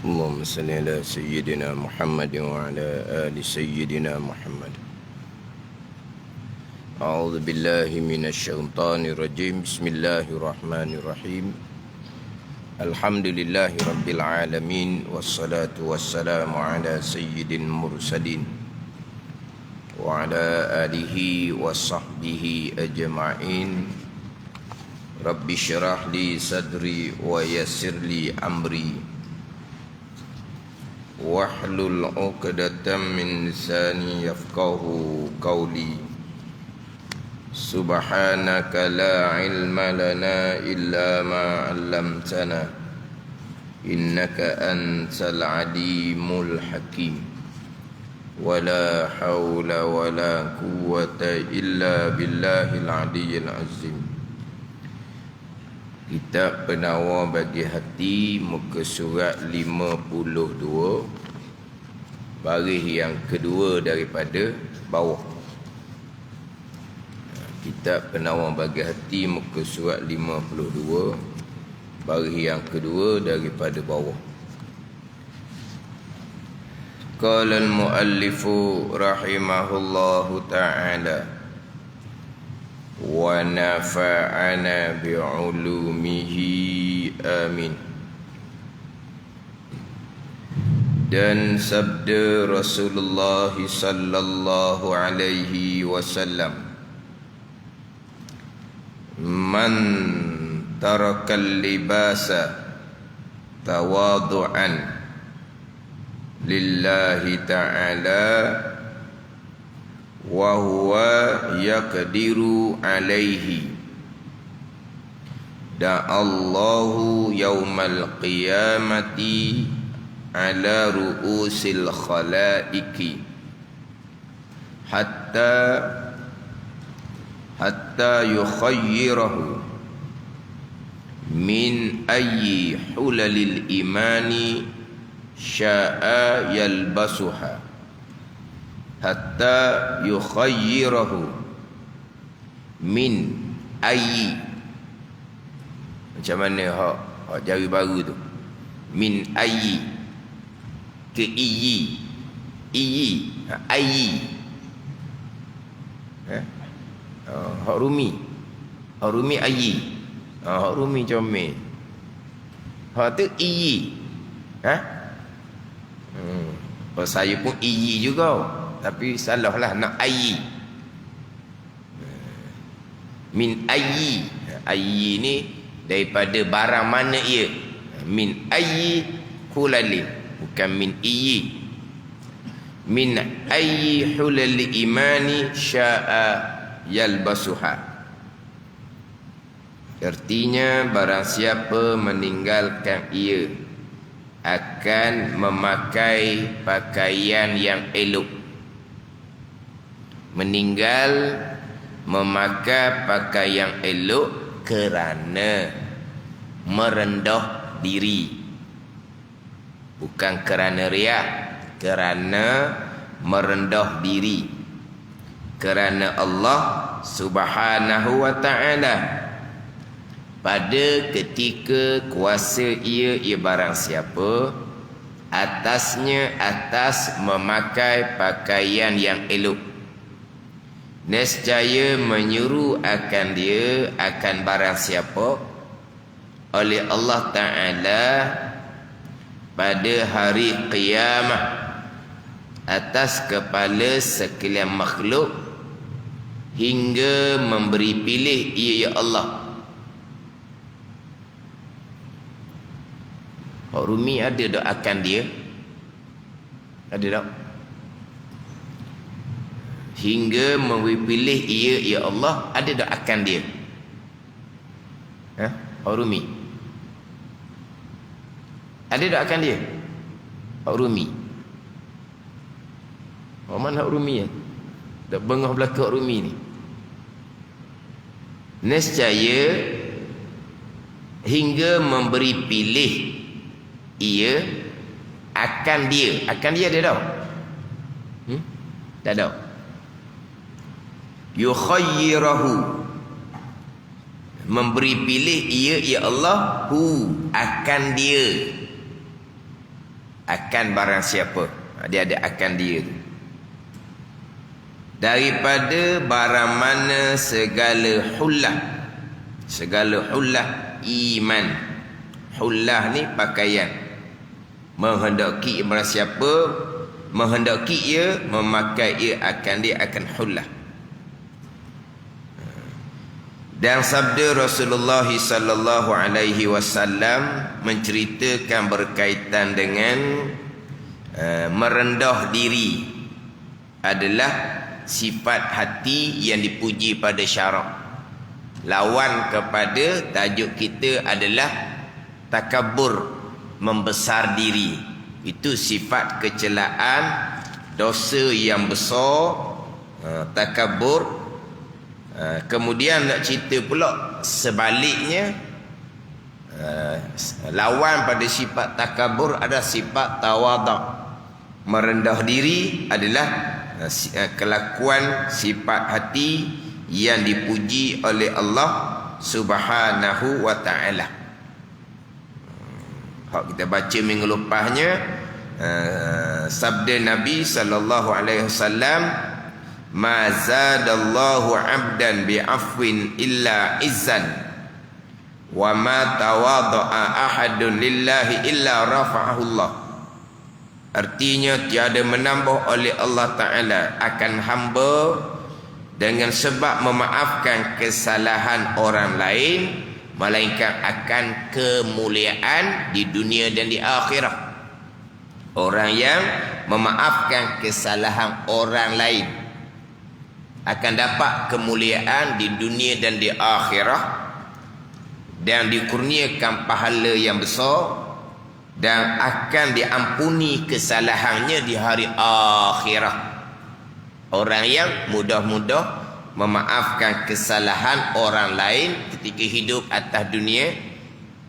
اللهم صل على سيدنا محمد وعلى آل سيدنا محمد. أعوذ بالله من الشيطان الرجيم. بسم الله الرحمن الرحيم. الحمد لله رب العالمين، والصلاة والسلام على سيد المرسلين وعلى آله وصحبه أجمعين. رب اشرح لي صدري ويسر لي أمري واحلل عقدة من لساني يفقهوا قولي. سبحانك لا علم لنا إلا ما علمتنا إنك أنت العليم الحكيم. ولا حول ولا قوة إلا بالله العلي العظيم. Kitab Penawar Bagi Hati, muka surat 52, baris yang kedua daripada bawah. Kitab Penawar Bagi Hati, muka surat 52, baris yang kedua daripada bawah. Qala al-muallifu rahimahullahu ta'ala wa nafa'ana bi'ulumihi amin. Dan sabda Rasulullah sallallahu alaihi wasallam, man tarakal libasa tawadu'an lillahi ta'ala wa huwa yaqdiru alaihi da'allahu yaumal qiyamati ala ru'usil khalaiki hatta yukhayyirahu min ayyi hulalil imani sya'a yalbasuha hatta yukhayyirahu min ayyi, macam mana hak jari baru tu, min ayyi ke iyyi, ayyi hak rumi ayyi, hak rumi comel, hak tu iyyi. Saya pun iyyi juga, tapi salah lah, nak ayyi. Min ayyi, ayyi ni daripada barang mana ia. Min ayyi hulalin, bukan min iyyi. Min ayyi hulal imani sya'a yalbasuha. Artinya barang siapa meninggalkan ia akan memakai pakaian yang elok. Meninggal memakai pakaian elok kerana merendah diri, bukan kerana riak, kerana merendah diri, kerana Allah Subhanahu wa ta'ala. Pada ketika kuasa ia barang siapa atasnya atas memakai pakaian yang elok, nescaya menyuruh akan dia, akan barang siapa oleh Allah Ta'ala pada hari qiyamah atas kepala sekalian makhluk, hingga memberi pilih ia ya Allah. Hak rumi ada tak akan dia? Ada tak? Hingga memberi pilih ia ya Allah, ada tak akan dia? Hak rumi ada tak akan dia? Hak rumi. Mana hak rumi ya? Tak bengah belakang hak rumi ni. Nescaya hingga memberi pilih ia akan dia. Akan dia ada tak? Tak ada. Yukhayyirahu, memberi pilih ia ya Allah hu, akan dia. Akan barang siapa. Dia ada akan dia tu. Daripada barang mana segala hullah. Segala hullah iman. Hullah ni pakaian. Menghendaki barang siapa, menghendaki ia, memakai ia akan hullah. Dan sabda Rasulullah sallallahu alaihi wasallam menceritakan berkaitan dengan merendah diri adalah sifat hati yang dipuji pada syarak. Lawan kepada tajuk kita adalah takabur, membesar diri. Itu sifat kecelaan, dosa yang besar, takabur. Kemudian nak cerita pula sebaliknya, lawan pada sifat takabur ada sifat tawaduk. Merendah diri adalah kelakuan sifat hati yang dipuji oleh Allah Subhanahu wa ta'ala. Hak kita baca minggu lepasnya, sabda Nabi sallallahu alaihi wasallam, ma zadallahu 'abdan bi'afwin illa izzan wa ma tawadha'a ahadun lillahi illa rafa'ahu Allah. Artinya tiada menambah oleh Allah Ta'ala akan hamba dengan sebab memaafkan kesalahan orang lain, melainkan akan kemuliaan di dunia dan di akhirat. Orang yang memaafkan kesalahan orang lain akan dapat kemuliaan di dunia dan di akhirat, dan dikurniakan pahala yang besar, dan akan diampuni kesalahannya di hari akhirat. Orang yang mudah-mudah memaafkan kesalahan orang lain ketika hidup atas dunia,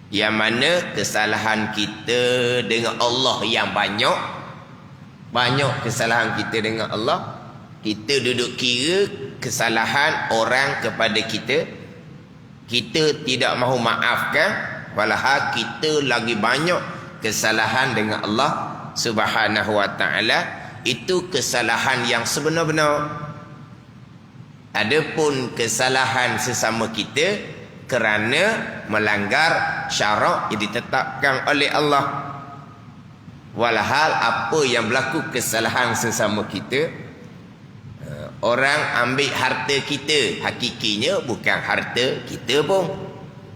yang mana kesalahan kita dengan Allah yang banyak kesalahan kita dengan Allah. Kita duduk kira kesalahan orang kepada kita, kita tidak mahu maafkan, walhal kita lagi banyak kesalahan dengan Allah Subhanahu wa ta'ala. Itu kesalahan yang sebenar-benar. Adapun kesalahan sesama kita kerana melanggar syarak yang ditetapkan oleh Allah. Walhal apa yang berlaku kesalahan sesama kita, orang ambil harta kita, hakikinya bukan harta kita pun,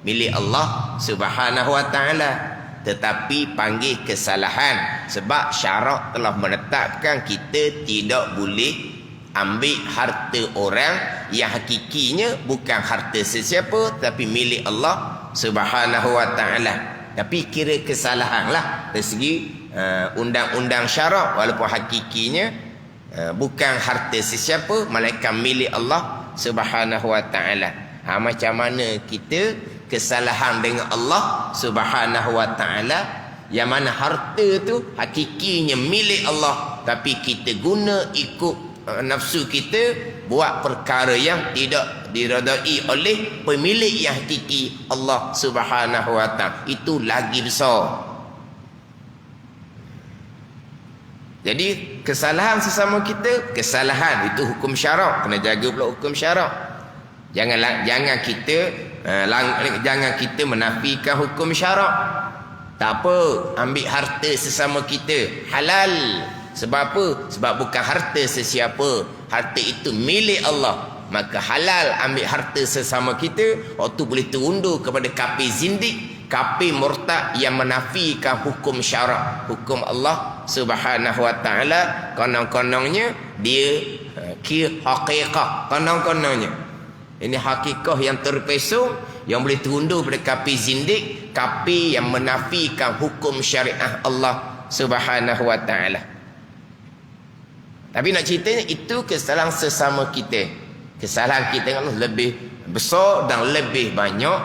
milik Allah Subhanahu wa ta'ala, tetapi panggil kesalahan sebab syarak telah menetapkan kita tidak boleh ambil harta orang yang hakikinya bukan harta sesiapa tapi milik Allah Subhanahu wa ta'ala. Tapi kira kesalahan lah dari segi undang-undang syarak, walaupun hakikinya bukan harta sesiapa melainkan milik Allah Subhanahu wa ta'ala. Macam mana kita kesalahan dengan Allah Subhanahu wa ta'ala, yang mana harta tu hakikinya milik Allah, tapi kita guna ikut nafsu kita, buat perkara yang tidak diredai oleh pemilik yang hakiki Allah Subhanahu wa ta'ala. Itu lagi besar. Jadi kesalahan sesama kita, kesalahan itu hukum syarak, kena jaga pula hukum syarak. Jangan kita menafikan hukum syarak. Tak apa, ambil harta sesama kita halal. Sebab apa? Sebab bukan harta sesiapa, harta itu milik Allah. Maka halal ambil harta sesama kita. Waktu boleh terundur kepada kafir zindik, kafir murtad yang menafikan hukum syarak, hukum Allah Subhanahu wa ta'ala. Konong-konongnya dia kira hakikat, konong-konongnya ini hakikah yang terpesong, yang boleh terundur pada kafir zindik, kafir yang menafikan hukum syariah Allah Subhanahu wa ta'ala. Tapi nak ceritanya itu kesalahan sesama kita. Kesalahan kita kan lebih besar dan lebih banyak.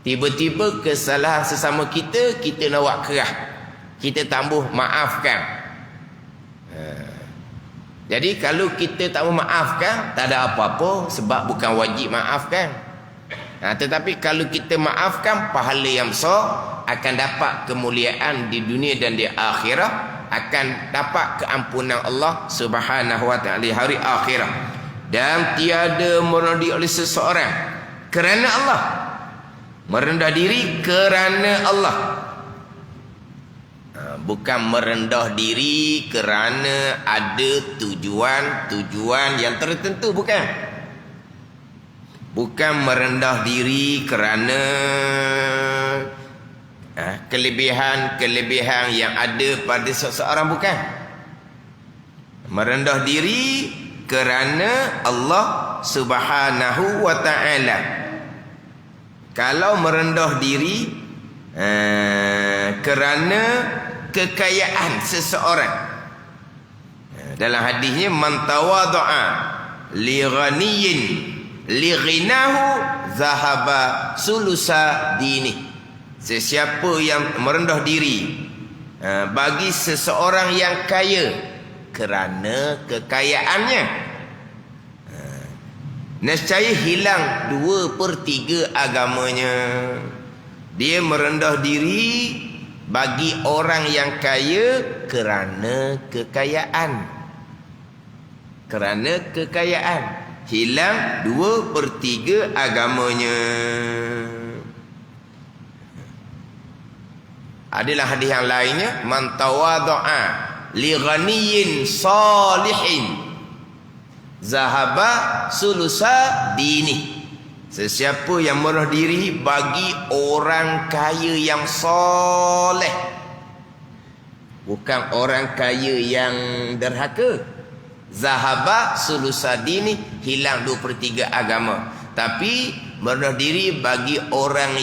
Tiba-tiba kesalahan sesama kita, kita nak buat kerah, kita tambah maafkan. Jadi kalau kita tak memaafkan, tak ada apa-apa, sebab bukan wajib maafkan. Tetapi kalau kita maafkan, pahala yang besar akan dapat kemuliaan di dunia dan di akhirat, akan dapat keampunan Allah Subhanahu wa taala di hari akhirat. Dan tiada merendah diri oleh seseorang kerana Allah. Merendah diri kerana Allah. Bukan merendah diri kerana ada tujuan yang tertentu, bukan. Bukan merendah diri kerana kelebihan yang ada pada seseorang, bukan. Merendah diri kerana Allah Subhanahu wa taala. Kalau merendah diri kerana kekayaan seseorang, dalam hadisnya, man tawadha'a li ghaniyin li ghinahu zahaba sulusa dini. Sesiapa yang merendah diri bagi seseorang yang kaya kerana kekayaannya, nescaya hilang 2/3 agamanya. Dia merendah diri bagi orang yang kaya kerana kekayaan. Kerana kekayaan hilang 2/3 agamanya. Adalah hadis yang lainnya, man tawadha'a li ghaniyin salihin zahaba sulusa dini. Sesiapa yang merendah diri bagi orang kaya yang soleh, bukan orang kaya yang derhaka. Zahaba sulusa dini, hilang 2/3 agama. Tapi merendah diri bagi orang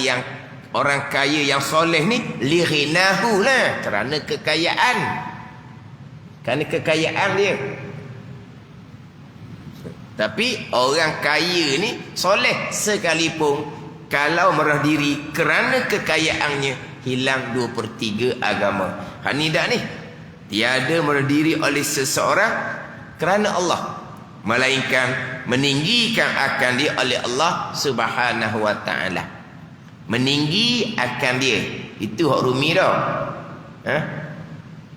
kaya yang soleh ni, li ghinahu lah, kerana kekayaan. Kerana kekayaan dia. Tapi orang kaya ni soleh sekalipun, kalau merendah diri kerana kekayaannya, hilang 2/3 agama. Ni dah ni, tiada merendah diri oleh seseorang kerana Allah, melainkan meninggikan akan dia oleh Allah Subhanahu wa taala. Meninggi akan dia, itu hak rumi dah.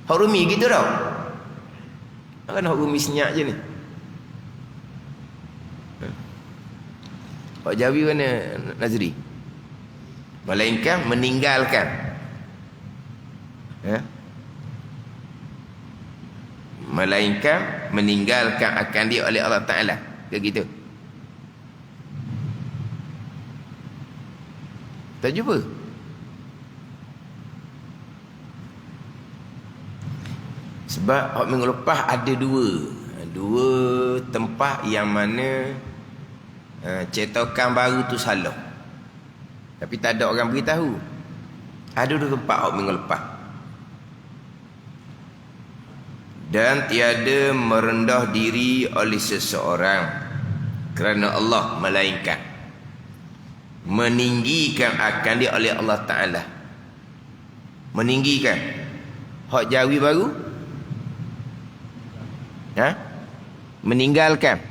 Hak rumi gitu dah. Kan hak rumi senyap je ni. Hak Jawi mana Nazri? Melainkan meninggalkan. Melainkan meninggalkan akan dia oleh Allah Ta'ala. Begitu. Tak jumpa? Sebab hak minggu lepas ada dua tempat yang mana cetakan baru tu salah, tapi tak ada orang beritahu. Ada 2 tempat hak minggu lepas. Dan tiada merendah diri oleh seseorang kerana Allah, melainkan meninggikan akan dia oleh Allah Ta'ala. Meninggikan. Hak Jawi baru meninggalkan.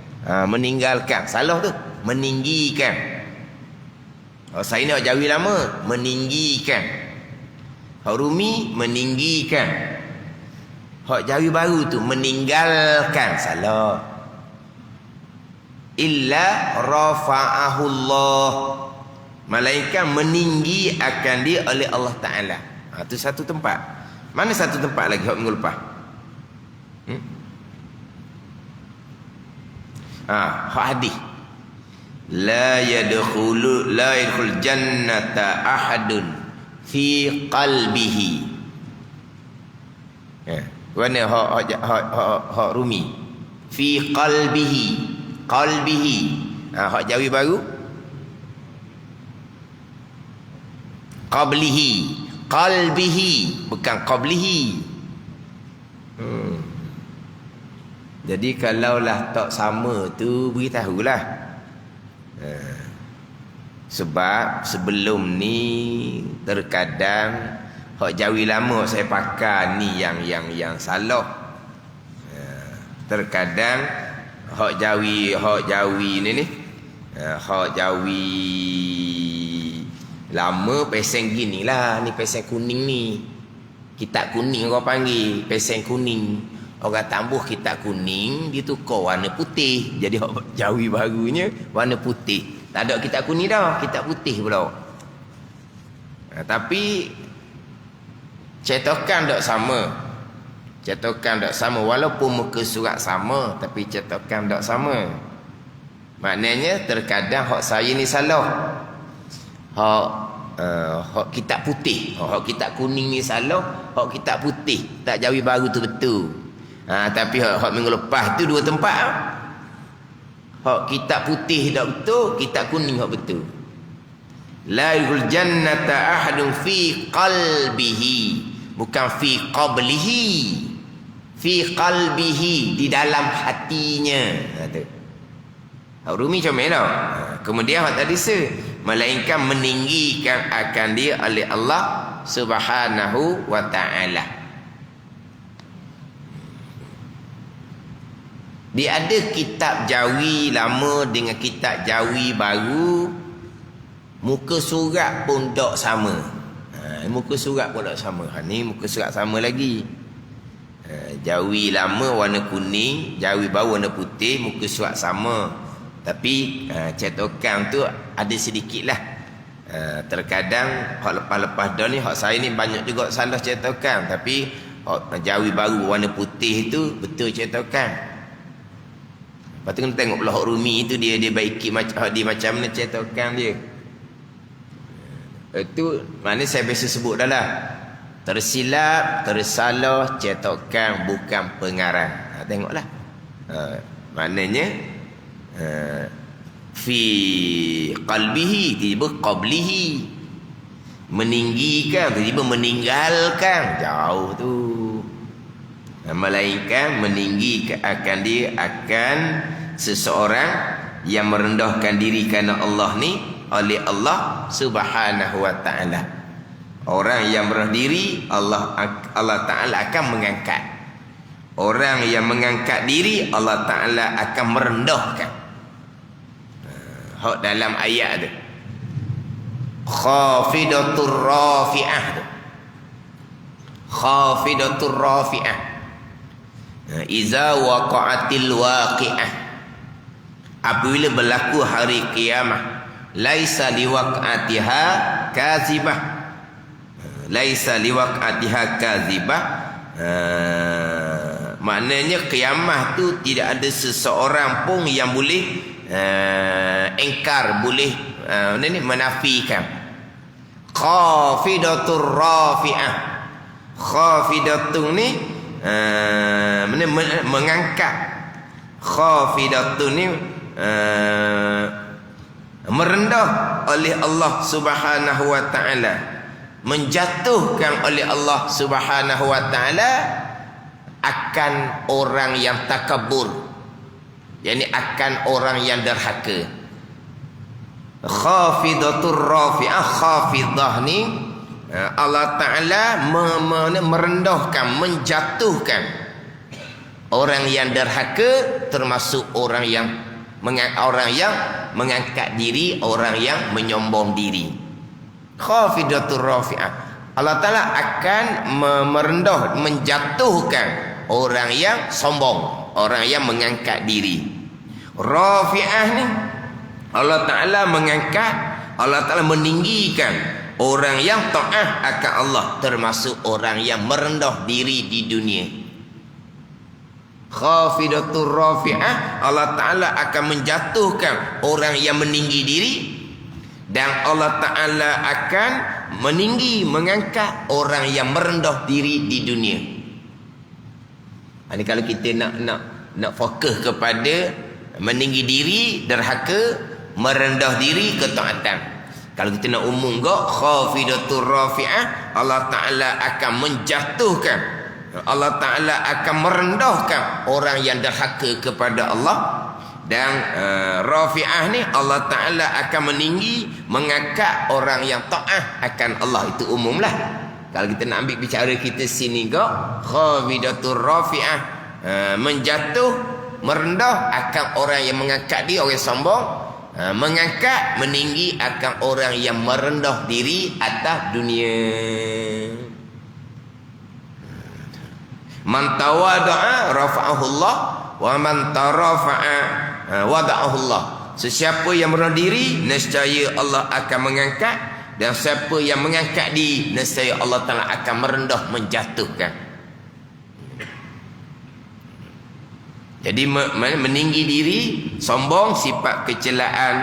Meninggalkan, salah tu. Meninggikan. Saya ni hak Jawi lama, meninggikan. Hak Rumi meninggikan. Hak Jawi baru tu meninggalkan, salah. Illa rafa'ahullah, melainkan meninggi akan dia oleh Allah Ta'ala. Itu satu tempat. Mana satu tempat lagi hak minggu lepas? Hak hadis, la yadkhul jannata ahadun fi qalbihi. Mana hak Rumi? Fi qalbihi. Qalbihi. Hak Jawi baru qablihi. Qalbihi, bukan qablihi. Jadi kalaulah tak sama tu, beritahulah. Sebab sebelum ni terkadang hak Jawi lama saya pakai ni yang salah. Terkadang hak Jawi ni hak Jawi Lama pesen gini lah. Ni pesen kuning ni. Kitab kuning orang panggil. Pesen kuning. Orang tambuh kitab kuning. Dia tukar warna putih. Jadi Jawi barunya warna putih. Tak ada kitab kuning dah. Kitab putih pula. Tapi cetakan tak sama. Cetakan tak sama. Walaupun muka surat sama. Tapi cetakan tak sama. Maknanya terkadang hak saya ni salah. Hak kitab putih, hak kitab kuning ni salah, hak kitab putih tak Jawi baru tu betul. Tapi hak minggu lepas tu dua tempat. Hak kitab putih tak betul, kitab kuning hak betul. La yul jannata ahadun fi qalbihi, bukan fi qablihi. Fi qalbihi, di dalam hatinya. Tu. Rumi comel tau. Kemudian hak tadi melainkan meninggikan akan dia oleh Allah Subhanahu wa ta'ala. Dia ada kitab Jawi lama dengan kitab Jawi baru. Muka surat pun tak sama. Muka surat pun tak sama. Ni muka surat sama lagi. Jawi lama warna kuning, Jawi baru warna putih, muka surat sama. Tapi cetakan tu ada sedikit lah. Terkadang hak lepas-lepas dah ni, hak saya ni banyak juga salah cetakan. Tapi hak Jawi baru warna putih tu betul cetakan. Lepas tu kena tengok pula hak Rumi tu dia baiki macam mana cetakan dia. Itu mana saya biasa sebut dah lah. Tersilap, tersalah, cetakan bukan pengarang. Tengoklah. Maknanya fi qalbihi, tiba qablihi, meninggikan, tiba meninggalkan, jauh tu. Melainkan meninggikan akan dia akan seseorang yang merendahkan diri kerana Allah ni oleh Allah Subhanahu wa ta'ala. Orang yang merendah diri, Allah Ta'ala akan mengangkat. Orang yang mengangkat diri, Allah Ta'ala akan merendahkan. Hak dalam ayat tu, khafidatur rafi'ah tu. Khafidatur rafi'ah. Iza waqa'atil waqi'ah. Apabila berlaku hari kiamat, laisa liwaq'atiha kazibah. Laisa liwaq'atiha kazibah. Maknanya kiamat tu tidak ada seseorang pun yang boleh engkar, boleh menafikan. Khafidatur rafi'ah. Khafidatun ni mengangkat. Khafidatun ni merendah oleh Allah Subhanahu wa ta'ala, menjatuhkan oleh Allah Subhanahu wa ta'ala akan orang yang takabur, yakni akan orang yang derhaka. Khafidatur rafi'ah. Khafidah ni Allah Ta'ala merendahkan, menjatuhkan orang yang derhaka, termasuk orang yang mengangkat diri, orang yang menyombong diri. Khafidatur rafi'ah. Allah Ta'ala akan merendah, menjatuhkan orang yang sombong, orang yang mengangkat diri. Rafi'ah ni Allah Ta'ala mengangkat, Allah Ta'ala meninggikan orang yang taat akan Allah, termasuk orang yang merendah diri di dunia. Khafidatur rafi'ah, Allah Ta'ala akan menjatuhkan orang yang meninggi diri, dan Allah Ta'ala akan meninggi, mengangkat orang yang merendah diri di dunia. Ini kalau kita nak fokus kepada meninggi diri, derhaka, merendah diri, ketaatan. Kalau kita nak umum ke khafidatur rafi'ah, Allah Ta'ala akan menjatuhkan, Allah Ta'ala akan merendahkan orang yang derhaka kepada Allah. Dan rafi'ah ni Allah Ta'ala akan meninggi, mengangkat orang yang taat akan Allah. Itu umumlah. Kalau kita nak ambil bicara kita sini ke khafidatur rafi'ah, menjatuh, merendah akan orang yang mengangkat dia, orang yang sombong. Mengangkat, meninggi akan orang yang merendah diri atas dunia. Man tawada'a rafa'ahu Allah wa man tarafa'a wada'ahu Allah. Sesiapa yang merendah diri, nescaya Allah akan mengangkat, dan siapa yang mengangkat diri, nescaya Allah Taala akan merendah, menjatuhkan. Jadi meninggi diri, sombong, sifat kecelaan.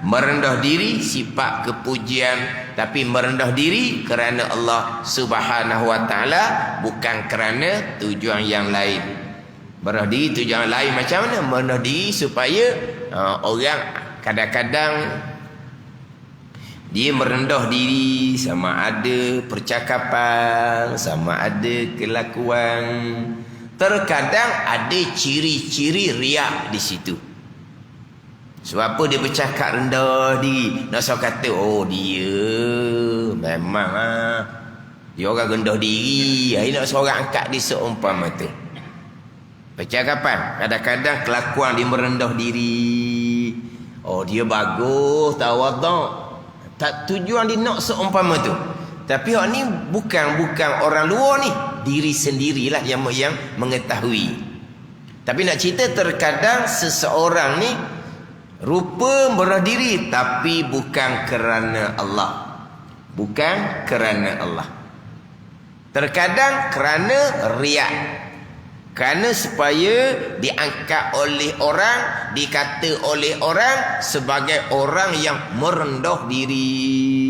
Merendah diri, sifat kepujian. Tapi merendah diri kerana Allah Subhanahu Wa Taala, bukan kerana tujuan yang lain. Merendah diri tujuan lain macam mana? Merendah diri supaya orang kadang-kadang dia merendah diri, sama ada percakapan, sama ada kelakuan. Terkadang ada ciri-ciri riak di situ. Sebab apa dia bercakap rendah diri? Nak saya kata, oh dia memang dia orang rendah diri. Ini nak seorang angkat dia seumpama tu. Percakapan, kadang-kadang kelakuan dia merendah diri. Oh dia bagus, tawaduk. Tak tujuan dia nak seumpama tu. Tapi orang ni bukan orang luar ni, diri sendirilah yang mengetahui. Tapi nak cerita, terkadang seseorang ni rupa merendah diri, tapi bukan kerana Allah. Bukan kerana Allah. Terkadang kerana riak. Kerana supaya diangkat oleh orang, dikata oleh orang sebagai orang yang merendah diri.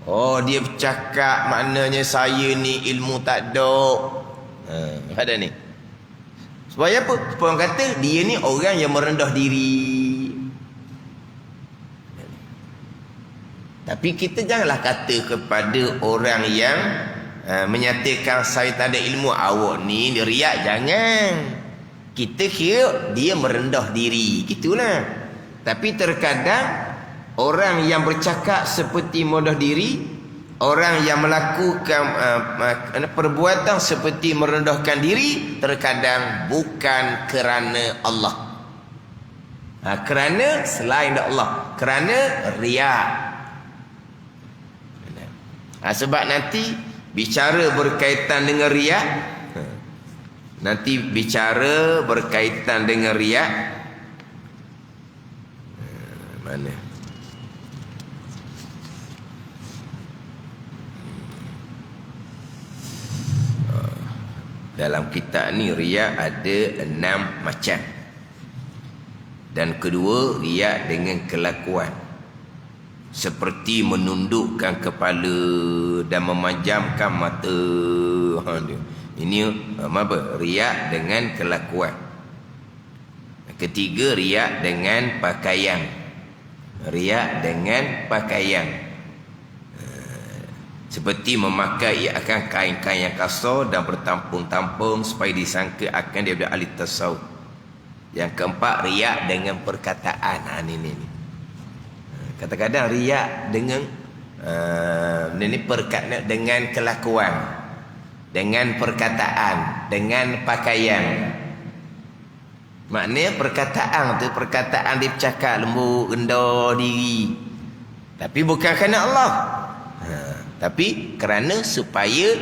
Oh dia bercakap maknanya saya ni ilmu tak ada. Ada ni. Supaya apa? Supaya orang kata dia ni orang yang merendah diri. Tapi kita janganlah kata kepada orang yang menyatakan saya tak ada ilmu, awak ni dia riak, jangan. Kita kira dia merendah diri, gitulah. Tapi terkadang orang yang bercakap seperti merendah diri, orang yang melakukan perbuatan seperti merendahkan diri, terkadang bukan kerana Allah. Kerana selain Allah, kerana riak. Sebab nanti bicara berkaitan dengan riak, nanti bicara berkaitan dengan riak, mana? Dalam kitab ni riak ada 6 macam. Dan kedua, riak dengan kelakuan, seperti menundukkan kepala dan memejamkan mata. Ini apa? Riak dengan kelakuan. Ketiga, riak dengan pakaian. Riak dengan pakaian, seperti memakai akan kain-kain yang kasar dan bertampung-tampung supaya disangka akan dia ahli tasawuf. Yang keempat, riak dengan perkataan. Ini. Kadang-kadang riak dengan dengan kelakuan, dengan perkataan, dengan pakaian. Maknanya perkataan tu, perkataan dia bercakap lembut, rendah diri, tapi bukan kerana Allah. Tapi kerana supaya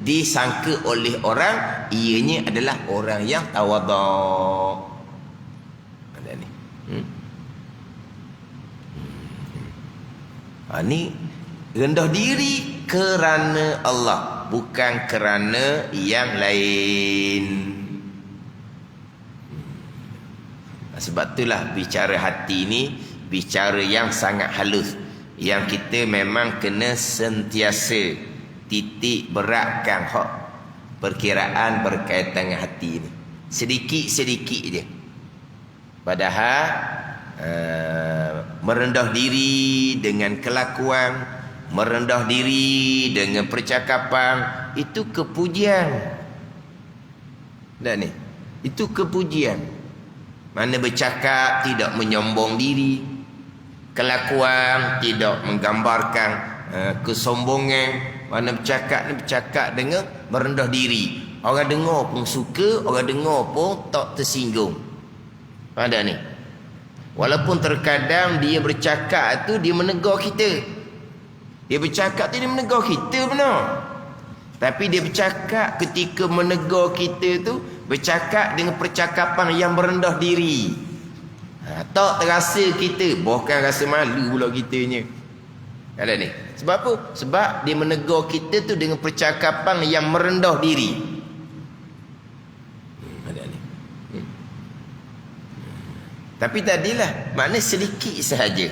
disangka oleh orang ianya adalah orang yang tawaduk. Ada ni. Ni rendah diri kerana Allah, bukan kerana yang lain. Sebab itulah bicara hati ni bicara yang sangat halus, yang kita memang kena sentiasa titik beratkan hak perkiraan berkaitan dengan hati ni. Sedikit-sedikit je. Padahal merendah diri dengan kelakuan, merendah diri dengan percakapan, itu kepujian. Dan ni, itu kepujian. Mana bercakap tidak menyombong diri, kelakuan tidak menggambarkan kesombongan. Mana bercakap dengan merendah diri, orang dengar pun suka, orang dengar pun tak tersinggung. Ada ni. Walaupun terkadang dia bercakap tu dia menegur kita. Dia bercakap tu dia menegur kita benar. Tapi dia bercakap ketika menegur kita tu bercakap dengan percakapan yang merendah diri. Tak terasa kita, bahkan rasa malu pula kitanya. Ada ni. Sebab apa? Sebab dia menegur kita tu dengan percakapan yang merendah diri. Ada ni. Tapi tadilah makna sedikit sahaja.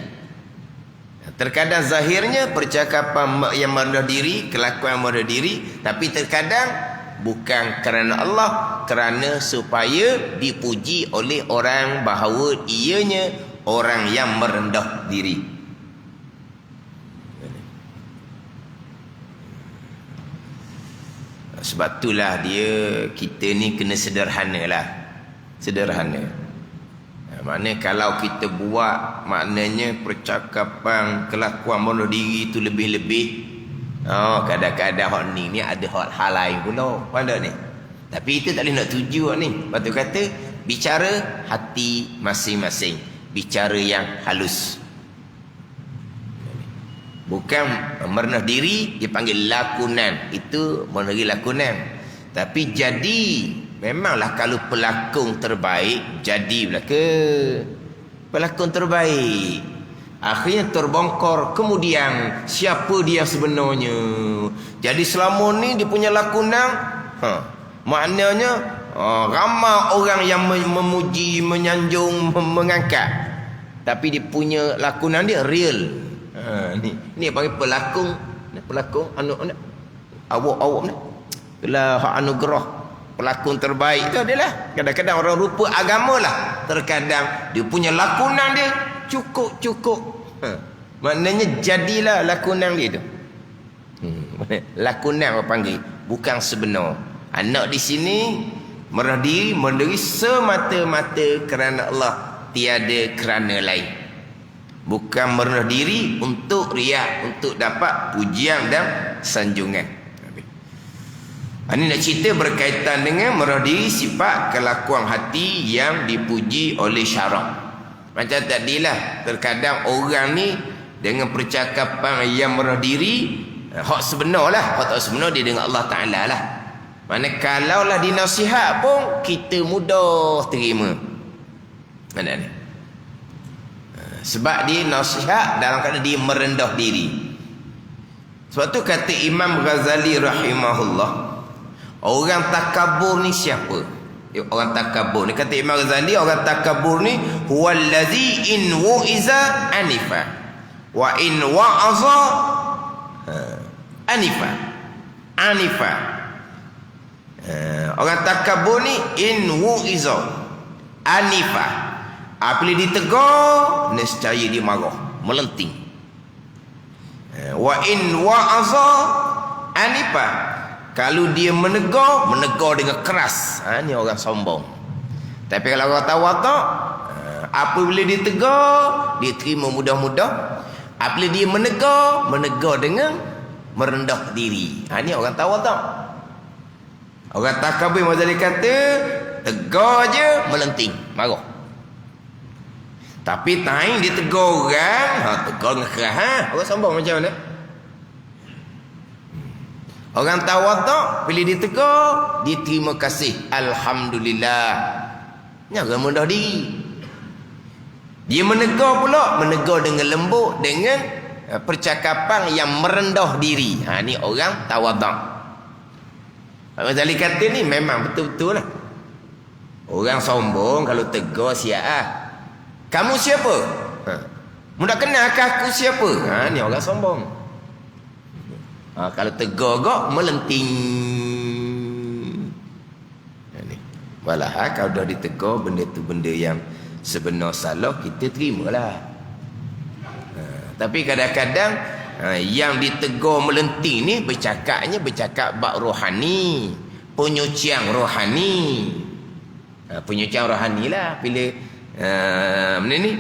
Terkadang zahirnya percakapan yang merendah diri, kelakuan yang merendah diri, tapi terkadang bukan kerana Allah, kerana supaya dipuji oleh orang bahawa ianya orang yang merendah diri. Sebab itulah kita ni kena sederhana lah. Sederhana. Maknanya kalau kita buat, maknanya percakapan, kelakuan merendah diri itu lebih-lebih. Kadang-kadang hak ni ada hal lain pula. Pada ni. Tapi itu tak boleh nak tuju ni. Lepas tu kata, bicara hati masing-masing. Bicara yang halus. Bukan merendah diri, dia panggil lakonan. Itu merendah diri lakonan. Tapi jadi, memanglah kalau pelakon terbaik, jadi pelakon terbaik. Akhirnya terbongkar kemudian siapa dia sebenarnya. Jadi selama ni dia punya lakonan, maknanya ramai orang yang memuji, menyanjung, mengangkat. Tapi dia punya lakonan dia real. Ni panggil pelakon. Pelakon awak ni. Bila hak anugerah pelakon terbaik tu adalah kadang-kadang orang rupa agama lah. Terkadang dia punya lakonan dia cukup. Maknanya jadilah lakonan dia tu. Lakonan orang panggil, bukan sebenar. Anak di sini merendah diri, mendiri semata-mata kerana Allah, tiada kerana lain. Bukan merendah diri untuk riak, untuk dapat pujian dan sanjungan. Ini nak cerita berkaitan dengan merendah diri, sifat kelakuan hati yang dipuji oleh syarak. Macam tadilah, terkadang orang ni dengan percakapan yang merendah diri, hak sebenar lah. Hak tak sebenar dia dengan Allah Ta'ala lah. Mana kalaulah dinasihat pun, kita mudah terima. Mana ni? Sebab dia nasihat dalam keadaan dia merendah diri. Sebab tu kata Imam Ghazali rahimahullah, orang takabur ni siapa? Orang takabur ni, kata Imam Ghazali, orang takabur ni huwallazi in wu'iza anifa wa in wa'aza anifa. Orang takabur ni in wu'iza anifa. Apabila ditegur, nescaya dia marah, melenting. Wa in wa'aza anifa. Kalau dia menegur dengan keras. Ni orang sombong. Tapi kalau orang tawaduk, apabila dia tegur, dia terima mudah-mudah. Apabila dia menegur dengan merendah diri. Ni orang tawaduk. Orang takabur Mazali kata, tegur je melenting, marah. Tapi time dia tegur orang, tegur dengan keras. Orang sombong macam mana? Orang tawaduk, bila dia tegur, dia terima kasih, alhamdulillah. Ni orang mudah diri. Dia menegur pula, menegur dengan lembut, dengan percakapan yang merendah diri. Ni orang tawaduk. Ghazali kata ni memang betul-betul lah. Orang sombong kalau tegur siap. Kamu siapa? Mudah kenal ke aku siapa? Ni orang sombong. Kalau tegur kok melenting. Walah kalau dah ditegur benda tu benda yang sebenar salah, kita terimalah. Tapi kadang-kadang yang ditegur melenting ni bercakap bab rohani, penyucian rohani. Penyucian rohani lah. Bila ni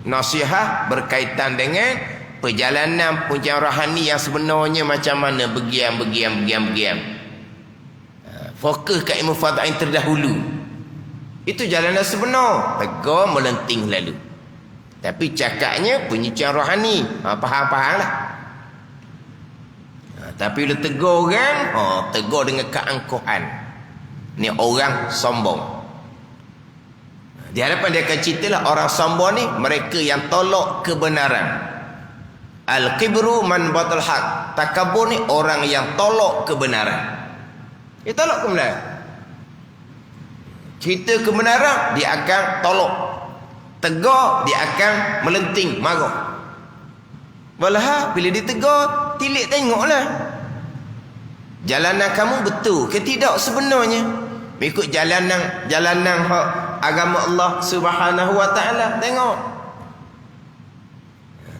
nasihat berkaitan dengan perjalanan penyucian rohani yang sebenarnya macam mana, begian. Fokus kat ilmu fadha'in terdahulu. Itu jalan yang sebenar. Tegur melenting lalu. Tapi cakapnya penyucian rohani. Faham-faham lah. Tapi bila tegur orang, tegur dengan keangkuhan. Ni orang sombong. Di hadapan dia akan ceritalah orang sombong ni, mereka yang tolak kebenaran. Al-kibru man batal haq. Takabur ni orang yang tolak kebenaran. Dia tolak kebenaran. Cerita kebenaran, dia akan tolak. Tegur, dia akan melenting, marah. Walah, bila ditegur, tilik tengoklah. Jalanan kamu betul ke tidak sebenarnya? Ikut jalanan hak agama Allah Subhanahu wa taala, tengok.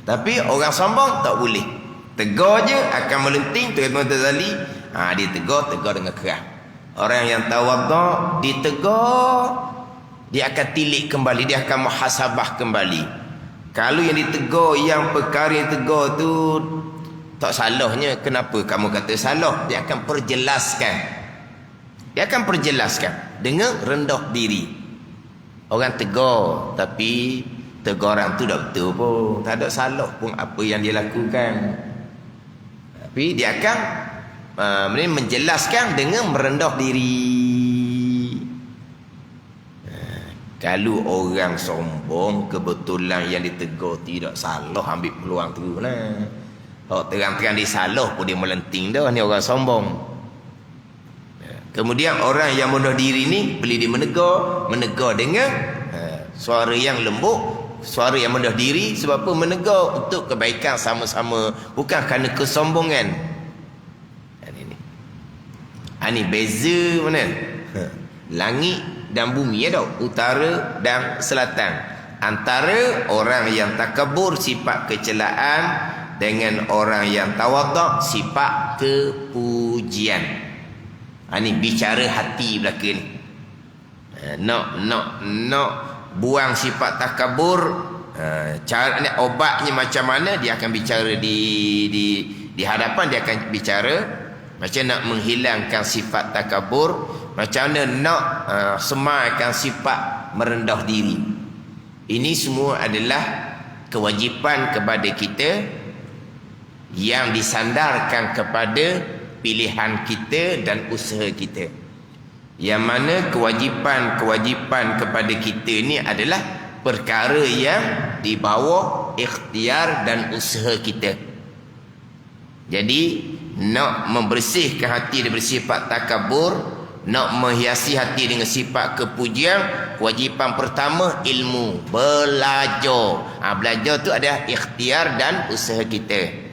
Tapi orang sombong tak boleh. Tegur je akan melenting, tegur Ghazali. Dia tegur dengan keras. Orang yang tawaduk ditegur, dia akan tilik kembali, dia akan muhasabah kembali. Kalau yang ditegur, yang perkara yang tegur tu tak salahnya, kenapa kamu kata salah? Dia akan perjelaskan. Dia akan perjelaskan dengan rendah diri. Orang tegur, tapi teguran tu dah betul pun, tak ada salah pun apa yang dia lakukan. Tapi dia akan menjelaskan dengan merendah diri. Kalau orang sombong, kebetulan yang ditegur tidak salah, ambil peluang tu lah. Kalau terang-terang dia salah pun dia melenting dah, ni orang sombong. Kemudian orang yang merendah diri ni, bila dia menegur dengan suara yang lembut, suara yang merendah diri. Sebab apa? Menegur untuk kebaikan sama-sama, bukan kerana kesombongan. Ini beza mana? Langit dan bumi, ya tak? Utara dan selatan. Antara orang yang takabur, sifat kecelaan, dengan orang yang tawaduk, sifat kepujian. Ini bicara hati belaka ni. Nak buang sifat takabur. Cara ni, obatnya macam mana? Dia akan bicara di hadapan, dia akan bicara macam nak menghilangkan sifat takabur, macam mana nak semaikan sifat merendah diri. Ini semua adalah kewajipan kepada kita yang disandarkan kepada pilihan kita dan usaha kita. Yang mana kewajipan kepada kita ni adalah perkara yang di bawah ikhtiar dan usaha kita. Jadi nak membersihkan hati dari sifat takabur, nak menghiasi hati dengan sifat kepujian, kewajipan pertama ilmu, belajar. Belajar tu ada ikhtiar dan usaha kita.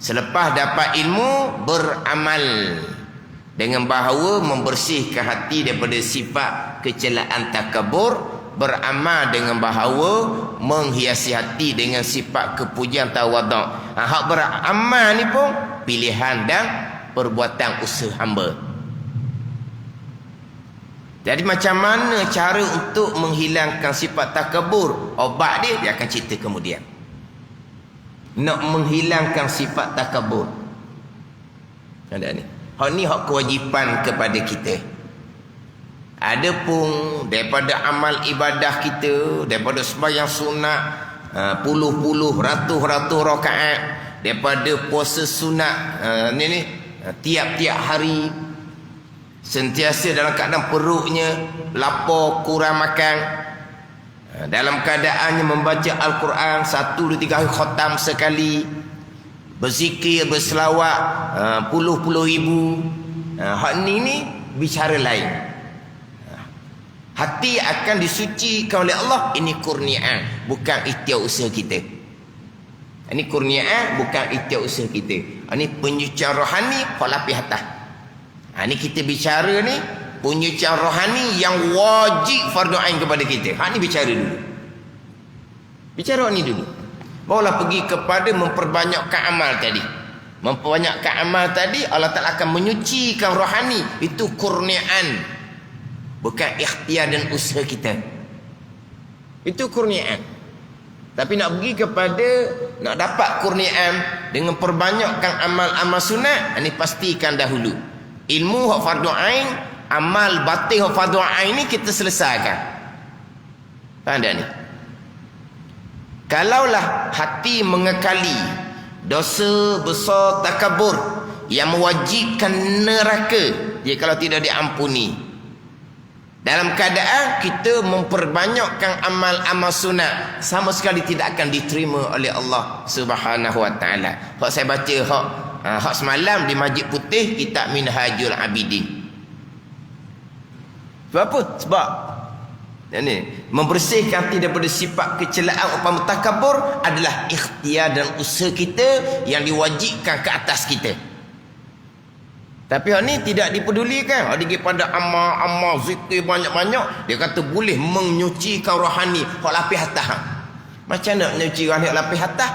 Selepas dapat ilmu, beramal dengan bahawa membersihkan hati daripada sifat kecelaan takabur, beramal dengan bahawa menghiasi hati dengan sifat kepujian tawaduk. Hak beramal ni pun pilihan dan perbuatan usaha hamba. Jadi macam mana cara untuk menghilangkan sifat takabur? Obat dia akan cerita kemudian. Nak menghilangkan sifat takabur, ada ni. Hak ni hak kewajipan kepada kita. Ada pun daripada amal ibadah kita, daripada sembahyang sunat puluh-puluh, ratus-ratus rakaat, daripada puasa sunat tiap-tiap hari, sentiasa dalam keadaan perutnya lapar, kurang makan, dalam keadaannya membaca Al-Quran 1, 2, 3 hari khatam sekali, berzikir, berselawat puluh-puluh ribu. Hak ni bicara lain. Hati akan disucikan oleh Allah. Ini kurniaan, bukan ikhtiar usaha kita. Ini kurniaan, bukan ikhtiar usaha kita. Ini penyucian rohani lapis atas. Ini kita bicara ni penyucian rohani yang wajib fardu ain kepada kita. Ini bicara dulu. Bicara ni dulu. Barulah pergi kepada memperbanyakkan amal tadi. Memperbanyakkan amal tadi, Allah Ta'ala akan menyucikan rohani. Itu kurniaan, bukan ikhtiar dan usaha kita. Itu kurniaan. Tapi nak pergi kepada nak dapat kurniaan dengan perbanyakkan amal-amal sunat, ini pastikan dahulu ilmu hak fardu ain, amal batin fardu ain ni kita selesaikan. Faham tak ni? Kalaulah hati mengekali dosa besar takabur yang mewajibkan neraka, kalau tidak diampuni, dalam keadaan kita memperbanyakkan amal-amal sunat, sama sekali tidak akan diterima oleh Allah Subhanahu wa taala. Hak saya baca hak semalam di Masjid Putih, kitab Minhajul Abidin. Sebab apa? Sebab ini membersihkan hati daripada sifat kecelaan umpama takabur adalah ikhtiar dan usaha kita yang diwajibkan ke atas kita. Tapi hak ni tidak dipedulikan. Hak dia pada amal zikir banyak-banyak, dia kata boleh menyucikan rohani hak lapis atas. Macam nak menyuci rohani hak lapis atas?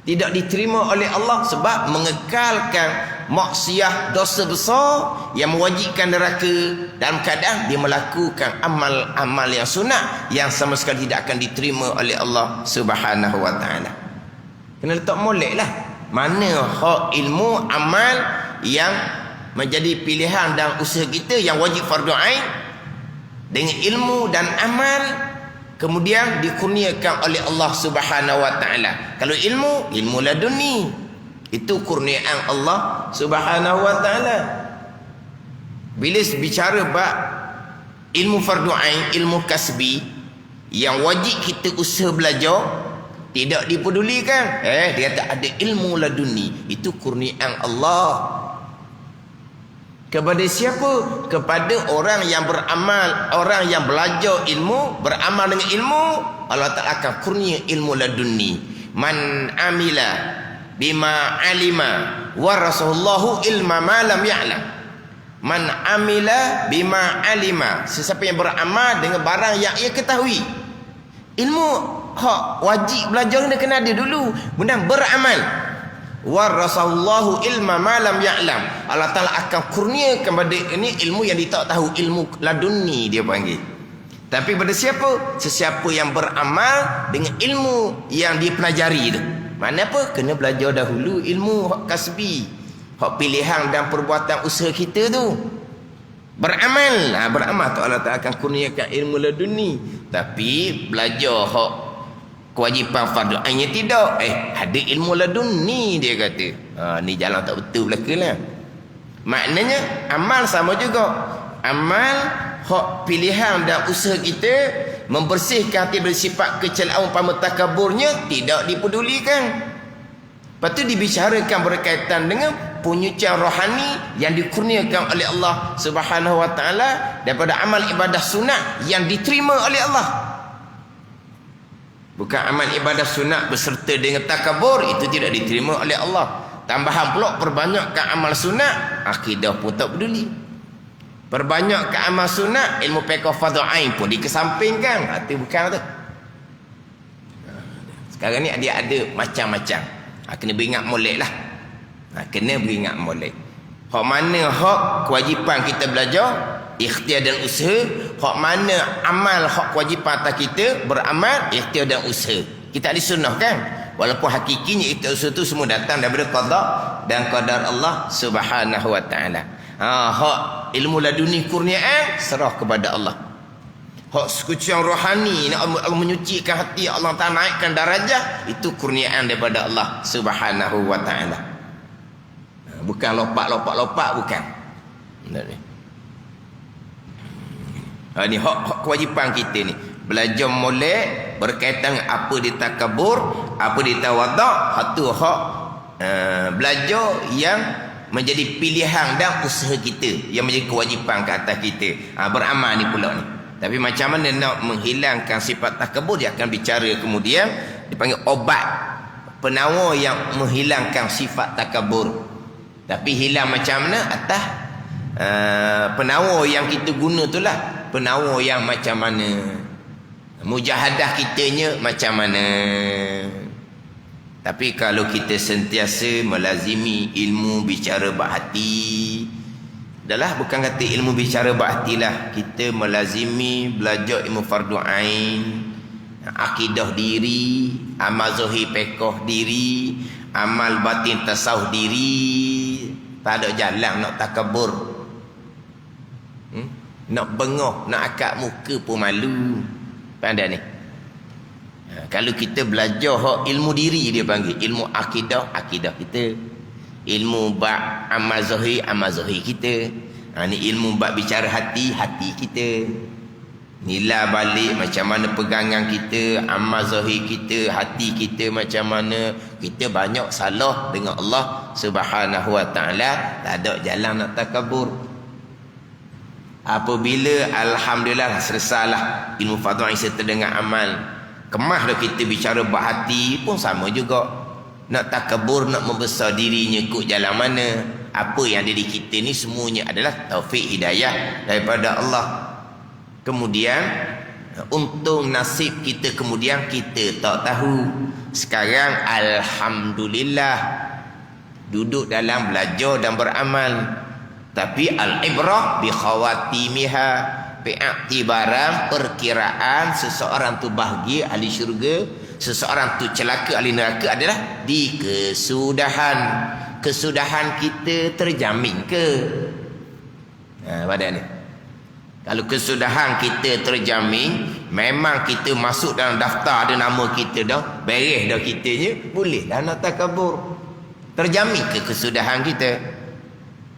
Tidak diterima oleh Allah sebab mengekalkan maksiat dosa besar yang mewajibkan neraka dalam keadaan dia melakukan amal-amal yang sunat yang sama sekali tidak akan diterima oleh Allah Subhanahu wa taala. Kena letak molek lah. Mana hak ilmu amal yang menjadi pilihan dan usaha kita yang wajib fardu ain dengan ilmu dan amal kemudian dikurniakan oleh Allah Subhanahu wa taala. Kalau ilmu laduni, itu kurniaan Allah Subhanahu wa taala. Bila bicara bab ilmu fardu ain, ilmu kasbi yang wajib kita usaha belajar, tidak dipedulikan. Dia kata ada ilmu laduni, itu kurniaan Allah. Kepada siapa? Kepada orang yang beramal, orang yang belajar ilmu, beramal dengan ilmu, Allah Ta'ala akan kurnia ilmu laduni. Man amila bima alima warasallahu ilma ma lam ya'lam. Man amila bima alima, sesiapa yang beramal dengan barang yang ia ketahui. Ilmu hak wajib belajar kena ada dulu, kemudian beramal. Warasallahu ilma ma lam ya'lam. Allah Ta'ala akan kurnia kepada ini ilmu yang dia tak tahu, ilmu laduni dia panggil. Tapi pada siapa? Sesiapa yang beramal dengan ilmu yang dia pelajari itu. Mana apa? Kena belajar dahulu ilmu hak kasbi, hak pilihan dan perbuatan usaha kita tu. Beramal, beramal tu Allah Ta'ala akan kurniakan ilmu laduni. Tapi belajar hak kewajipan fardu ainnya tidak. Ada ilmu laduni dia kata. Ni jalan tak betul belaka lah. Maknanya amal sama juga. Amal hak pilihan dan usaha kita membersihkan hati dari sifat kecelaan umpama takaburnya tidak dipedulikan. Lepas tu dibicarakan berkaitan dengan penyucian rohani yang dikurniakan oleh Allah Subhanahu wa taala daripada amal ibadah sunat yang diterima oleh Allah. Bukan amal ibadah sunat berserta dengan takabur, itu tidak diterima oleh Allah. Tambahan pula perbanyakkan amal sunat, akidah pun tak peduli. Perbanyakkan amal sunat, ilmu fiqh fardhu ain pun dikesampingkan. Itu bukan tu. Sekarang ni dia ada macam-macam. Kena beringat molek lah. Kena beringat molek. Hak mana hak kewajipan kita belajar, ikhtiar dan usaha. Hak mana amal hak kewajipan atas kita, beramal, ikhtiar dan usaha. Kita ada sunnah kan? Walaupun hakikinya ikhtiar usaha tu semua datang daripada qada dan qadar Allah Subhanahu wa taala. Hak ilmu laduni kurniaan serah kepada Allah. Hak sekucian rohani Allah menyucikan hati, Allah Ta'ala naikkan darajah, itu kurniaan daripada Allah Subhanahu wa taala. Bukan lopak bukan. Ni hak kewajipan kita ni. Belajar molek berkaitan apa dia takabur, apa dia tawaduk, hatu hak belajar yang menjadi pilihan dan usaha kita, yang menjadi kewajipan ke atas kita. Beramal ni pula ni. Tapi macam mana nak menghilangkan sifat takabur, dia akan bicara kemudian. Dipanggil obat penawar yang menghilangkan sifat takabur. Tapi hilang macam mana? Atas penawar yang kita guna tu lah. Penawar yang macam mana, mujahadah kitanya macam mana. Tapi kalau kita sentiasa melazimi ilmu bicara bab hati, adalah bukan kata ilmu bicara bab hati lah, kita melazimi belajar ilmu fardu ain, akidah diri, amal zahir fiqh diri, amal batin tasawuf diri. Tak ada jalan nak takabur. Nak bengok, nak akak muka pun malu. Pandai ni. Kalau kita belajar ilmu diri, dia panggil ilmu akidah kita. Ilmu bab amal zahir kita. Ni ilmu bab bicara hati kita. Nilai balik macam mana pegangan kita, amal zahir kita, hati kita macam mana. Kita banyak salah dengan Allah Subhanahu Wa Taala, tak ada jalan nak takabur. Apabila alhamdulillah selesailah ilmu fardhu ain serta dengan amal, kemah dah kita bicara bab hati pun sama juga. Nak takabur, nak membesar dirinya ikut jalan mana. Apa yang ada di kita ni semuanya adalah taufik hidayah daripada Allah. Kemudian untung nasib kita kemudian kita tak tahu. Sekarang alhamdulillah duduk dalam belajar dan beramal. Tapi al-ibrah bi khawatimiha, bi'iktibaran perkiraan seseorang tu bahagia ahli syurga, seseorang tu celaka ahli neraka adalah di kesudahan. Kesudahan kita terjamin ke? Pada ni. Kalau kesudahan kita terjamin, memang kita masuk dalam daftar ada nama kita dah, beres dah kitanya, boleh dah nak takabur. Terjamin ke kesudahan kita?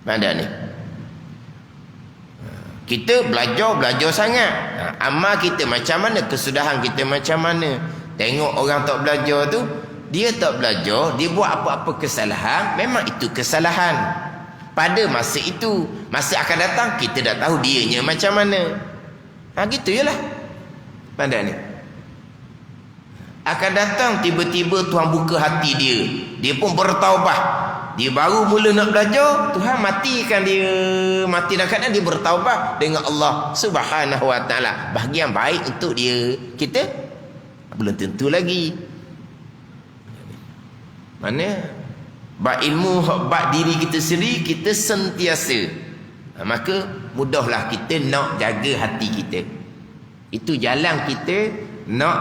Pada ni. Kita belajar sangat. Amal kita macam mana, kesudahan kita macam mana. Tengok orang tak belajar tu, dia tak belajar, dia buat apa-apa kesalahan, memang itu kesalahan. Pada masa itu, masa akan datang kita dah tahu dianya macam mana. Gitu jelah. Pandai ni. Akan datang tiba-tiba Tuhan buka hati dia. Dia pun bertaubah. Dia baru mula nak belajar, Tuhan matikan dia. Mati dalam keadaan dia bertaubah dengan Allah Subhanahu Wa Taala. Bahagian baik untuk dia. Kita belum tentu lagi. Mana? Bab ilmu, bab diri kita sendiri, kita sentiasa. Maka mudahlah kita nak jaga hati kita. Itu jalan kita nak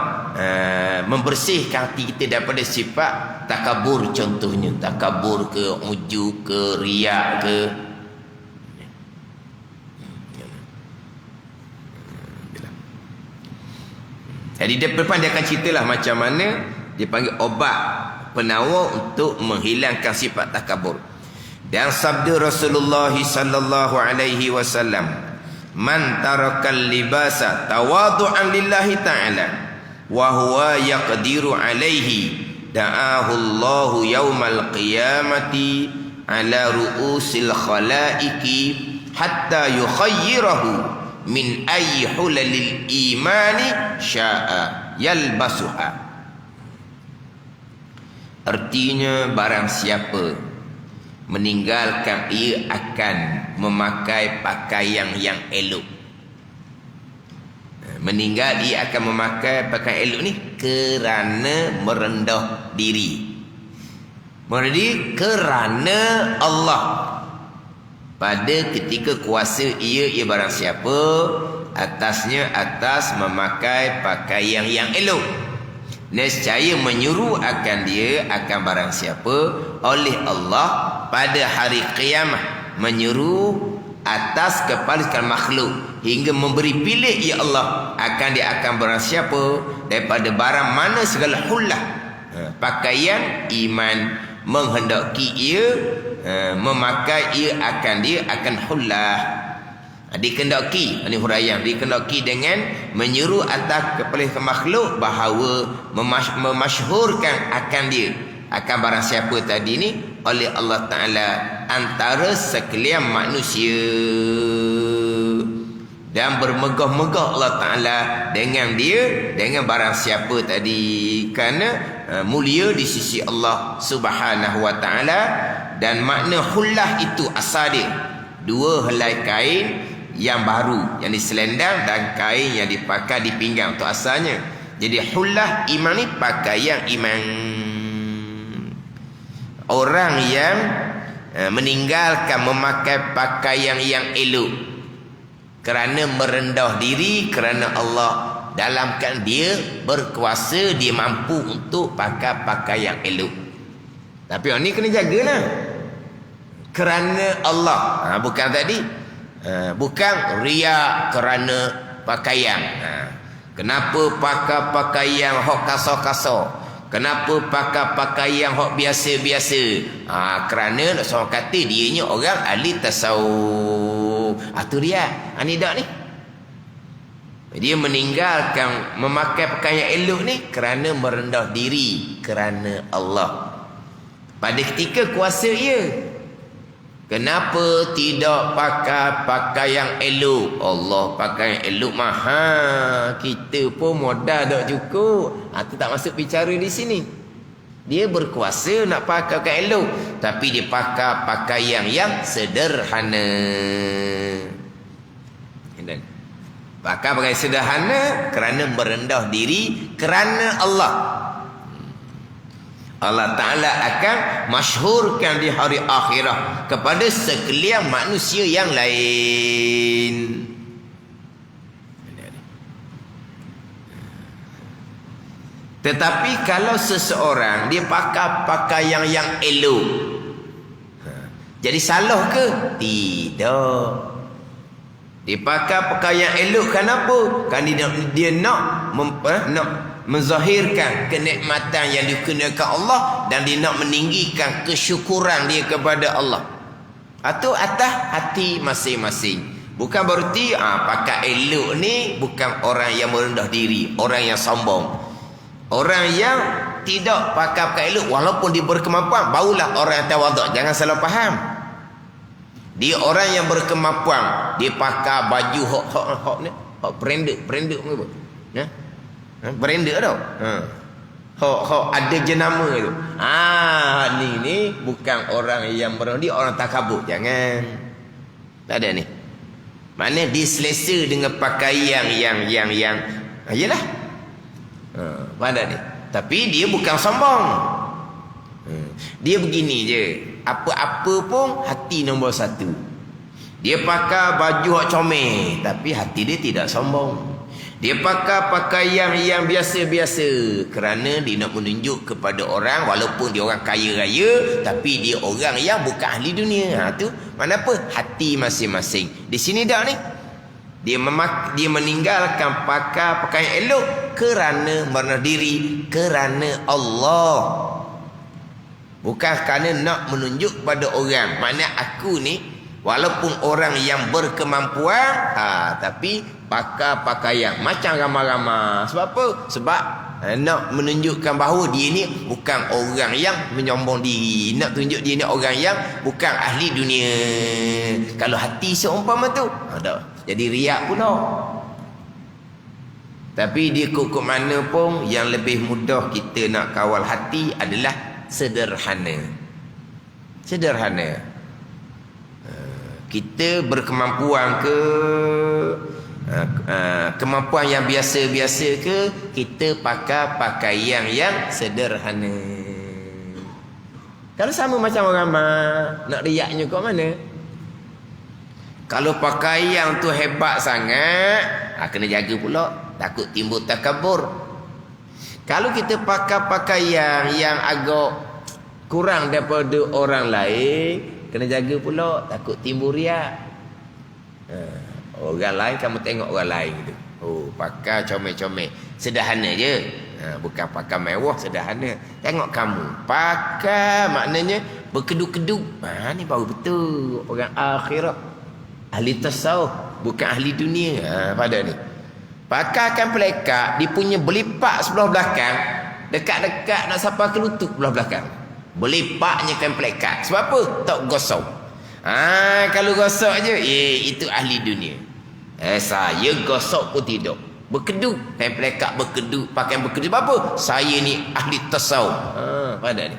membersihkan hati kita daripada sifat takabur contohnya. Takabur ke, ujub ke, riak ke. Jadi depan dia akan ceritalah macam mana dia panggil obat penawar untuk menghilangkan sifat takabur. Dan sabda Rasulullah sallallahu alaihi wasallam, man tarakal libasa tawadu'an lillahi ta'ala wa huwa yaqdiru alaihi da'ahu Allahu yaumal qiyamati ala ru'usil khalaiqi hatta yukhayyirahu min ayyi hulalil imani sya'a yalbasuha. Artinya barang siapa meninggalkan, ia akan memakai pakaian yang elok. Meninggal ia akan memakai pakaian elok ni kerana merendah diri. Merendah diri kerana Allah. Pada ketika kuasa ia barang siapa atasnya atas memakai pakaian yang elok. Nescaya menyuruh akan dia akan barang siapa oleh Allah pada hari kiamat, menyuruh atas kepala sekalian makhluk hingga memberi pilih ya Allah akan dia akan barang siapa daripada barang mana segala hullah pakaian iman menghendaki ia memakai ia akan hullah dikendaki. Ini huraian dikendaki dengan menyuruh atas kepala makhluk bahawa memasyhurkan akan dia akan barang siapa tadi ni oleh Allah Ta'ala antara sekalian manusia, dan bermegah-megah Allah Ta'ala dengan dia, dengan barang siapa tadi, kerana mulia di sisi Allah Subhanahu Wa Ta'ala. Dan makna hullah itu asal dia dua helai kain yang baru yang diselendang dan kain yang dipakai di pinggang, itu asalnya. Jadi hullah iman ni pakaian iman. Orang yang meninggalkan memakai pakaian yang elok kerana merendah diri kerana Allah, dalam kan dia berkuasa, dia mampu untuk pakai pakaian elok. Tapi orang ni kena jagalah kerana Allah. Bukan tadi Bukan riak kerana pakaian. Kenapa pakai pakaian hok kasar-kasar? Kenapa pakai pakaian hok biasa-biasa? Kerana nak seorang kata dianya orang ahli tasawuf. Tu riak. Ni dak ni. Dia meninggalkan memakai pakaian elok ni kerana merendah diri kerana Allah. Pada ketika kuasa ia, kenapa tidak pakai pakaian elok? Allah pakaian elok mahal. Kita pun modal tak cukup. Itu tak masuk bicara di sini. Dia berkuasa nak pakai pakaian elok, tapi dia pakai pakaian yang sederhana. Pakai pakaian sederhana kerana merendah diri kerana Allah. Allah Ta'ala akan masyhurkan di hari akhirah kepada sekalian manusia yang lain. Tetapi kalau seseorang dia pakai pakaian yang elok, jadi salah ke? Tidak. Dia pakai pakaian elok kenapa? Kerana dia nak menzahirkan kenikmatan yang dikenakan Allah, dan dia nak meninggikan kesyukuran dia kepada Allah. Atau atas hati masing-masing. Bukan berarti pakai elok ni bukan orang yang merendah diri, orang yang sombong. Orang yang tidak pakai elok walaupun dia berkemampuan, barulah orang yang tawaduk. Jangan salah faham. Dia orang yang berkemampuan, dia pakai baju hok ni, hok branded apa? Branded tau. Hok ada jenama tu. Ni bukan orang yang berani, orang takabur. Jangan. Tak ada ni. Mana diselesa dengan pakaian yang yalah. Pada ni. Tapi dia bukan sombong. Dia begini je. Apa-apa pun hati nombor satu. Dia pakai baju hok comel, tapi hati dia tidak sombong. Dia pakai pakaian yang biasa-biasa kerana dia nak menunjuk kepada orang, walaupun dia orang kaya raya, tapi dia orang yang bukan ahli dunia. Tu mana apa? Hati masing-masing. Di sini dak ni. Dia meninggalkan pakai pakaian elok kerana merendah diri kerana Allah. Bukan kerana nak menunjuk pada orang. Makna aku ni walaupun orang yang berkemampuan, tapi pakai pakaian macam ramai-ramai. Sebab apa? Sebab nak menunjukkan bahawa dia ni bukan orang yang menyombong diri. Nak tunjuk dia ni orang yang bukan ahli dunia. Kalau hati seumpama tu, jadi riak pula. Tapi dia kok mana pun, yang lebih mudah kita nak kawal hati adalah sederhana. Sederhana. Kita berkemampuan ke, kemampuan yang biasa-biasa ke, kita pakai pakaian yang sederhana. Kalau sama macam orang nak riaknya kat mana? Kalau pakaian tu hebat sangat, kena jaga pula, takut timbul takabur. Kalau kita pakai pakaian yang agak kurang daripada orang lain, kena jaga pula, takut timbul riak. Orang lain, kamu tengok orang lain tu, pakai comel-comel, sederhana je, bukan pakai mewah, sederhana. Tengok kamu pakai, maknanya berkedut-kedut. Ni baru betul orang akhirat, ahli tasawuf, bukan ahli dunia. Pada ni pakaikan pelekat, dia punya belipak sebelah belakang, dekat-dekat nak sampai ke lutut belah belakang. Belipaknya kan pelekat. Sebab apa? Tak gosok. Kalau gosok je, itu ahli dunia. Saya gosok pun tidak. Berkedut. Kan pelekat berkedut, pakaian berkedut. Sebab apa? Saya ni ahli tasawuf. Pada ni.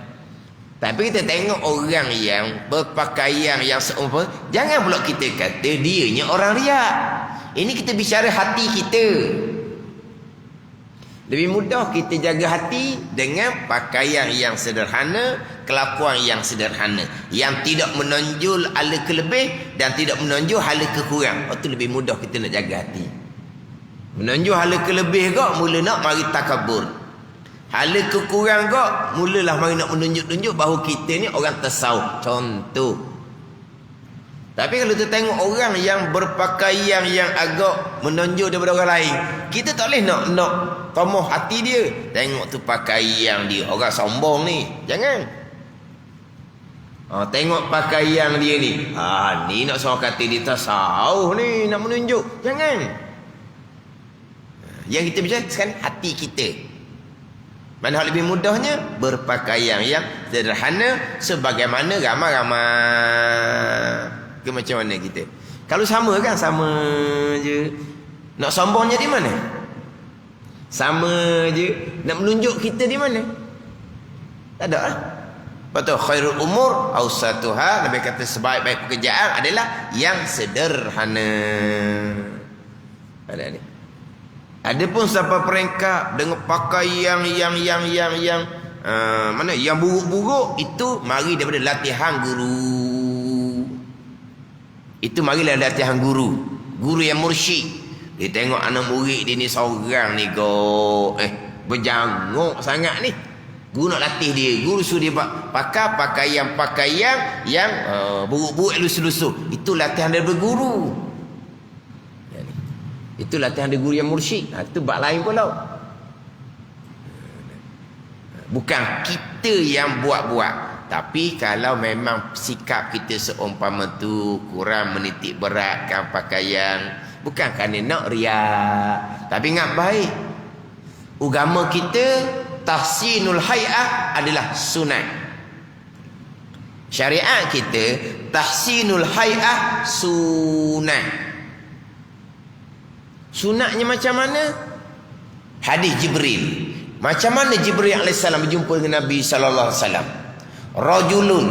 Tapi kita tengok orang yang berpakaian yang seumpama, jangan pula kita kata dianya orang riak. Ini kita bicara hati kita. Lebih mudah kita jaga hati dengan pakaian yang sederhana, kelakuan yang sederhana, yang tidak menonjol hala kelebih dan tidak menonjol hala kekurang. Itu lebih mudah kita nak jaga hati. Menonjol hala kelebih kok, mula nak mari takabur. Hala kekurang kok, mulalah mari nak menunjuk-tunjuk bahawa kita ni orang tasawuf. Contoh, Tapi kalau kita tengok orang yang berpakaian yang agak menonjol daripada orang lain, kita tak boleh nak tomoh hati dia. Tengok tu pakaian dia, orang sombong ni. Jangan. Tengok pakaian dia ni. Ni nak suruh kata dia tasawuf ni, nak menunjuk. Jangan. Yang kita bicara sekarang hati kita. Mana lebih mudahnya berpakaian yang sederhana sebagaimana ramai-ramai. Ke macam mana kita? Kalau sama kan sama je. Nak sombongnya di mana? Sama je. Nak menunjuk kita di mana? Tak ada lah. Betul, khairul umur awsatuha, Nabi kata sebaik-baik pekerjaan adalah yang sederhana. Ada ni. Ada pun sampai peringkat dengan pakaian yang mana yang buruk-buruk, itu mari daripada latihan guru. Itu marilah latihan guru. Guru yang mursyid. Dia tengok anak murid dia ni seorang ni berjanguk sangat ni. Guru nak latih dia. Guru suruh dia pakai pakaian yang buruk-buruk, lusuh-lusuh. Itu latihan daripada guru. Itu latihan dari guru yang mursyid. Itu bab lain pula. Bukan kita yang buat-buat. Tapi kalau memang sikap kita seumpama tu kurang menitik beratkan pakaian, bukan kerana nak riak, tapi ingat baik, agama kita tahsinul hay'ah adalah sunat. Syariat kita tahsinul hay'ah sunat. Sunatnya macam mana? Hadis Jibril. Macam mana Jibril AS berjumpa dengan Nabi SAW? Rajulun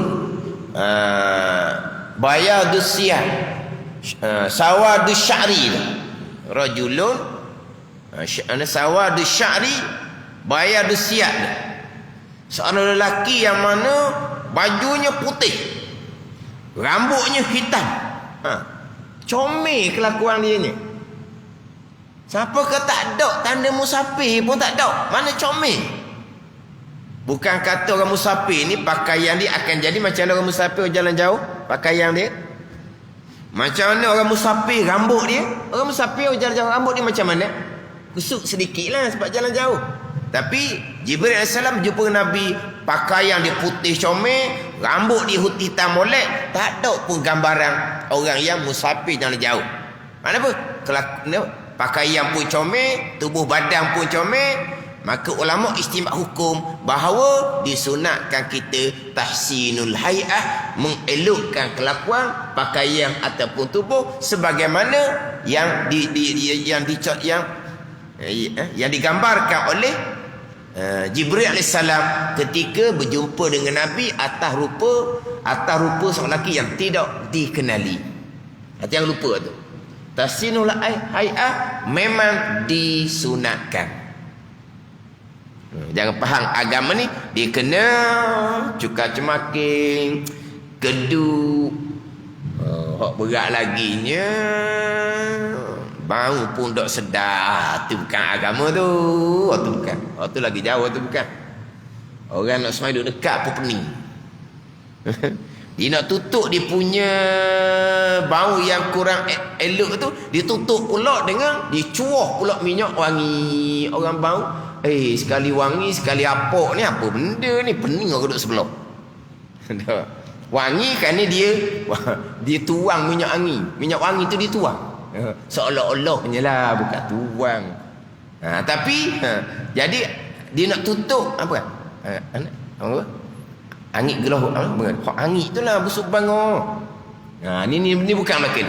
bayadus siyah sawadus sya'ri. Rajulun sawadus sya'ri bayadus siyah. Seorang lelaki yang mana bajunya putih, rambutnya hitam. Comel kelakuan dia ni. Siapa ke tak ada tanda musafir pun tak ada. Mana comel? Bukan kata orang musafir ni pakaian dia akan jadi macam mana orang musafir jalan jauh pakaian dia. Macam mana orang musafir rambut dia. Orang musafir jalan jauh rambut dia macam mana? Kusuk sedikit lah sebab jalan jauh. Tapi Jibril AS jumpa Nabi, pakaian dia putih comel, rambut dia hitam molek. Tak ada pun gambaran orang yang musafir jalan jauh. Mana apa? Pakaian pun comel, tubuh badan pun comel. Maka ulama istimewa hukum bahawa disunatkan kita tahsinul hay'ah, mengelokkan kelakuan pakaian ataupun tubuh sebagaimana yang digambarkan oleh Jibril AS ketika berjumpa dengan Nabi atas rupa seorang lelaki yang tidak dikenali. Jangan lupa tu. Tahsinul hay'ah memang disunatkan. Jangan faham agama ni dia kena cuka cemaking, keduk, hak berat laginya, bau pun tak sedar. Tu bukan agama tu. Tu bukan. Tu lagi jauh, tu bukan. Orang nak semai duduk dekat pun pening. Dia nak tutup dia punya bau yang kurang elok tu, dia tutup pula dengan dicuah pula minyak wangi. Orang bau, sekali wangi sekali apok ni apa benda ni, pening aku duduk sebelah. Wangi kan ni dia tuang minyak wangi. Minyak wangi tu dia tuang. Seolah-olahnya lah, bukan tuang. Tapi jadi dia nak tutup apa? Apa? Angit gelah hak angit itulah busuk bango. Ni bukan makin.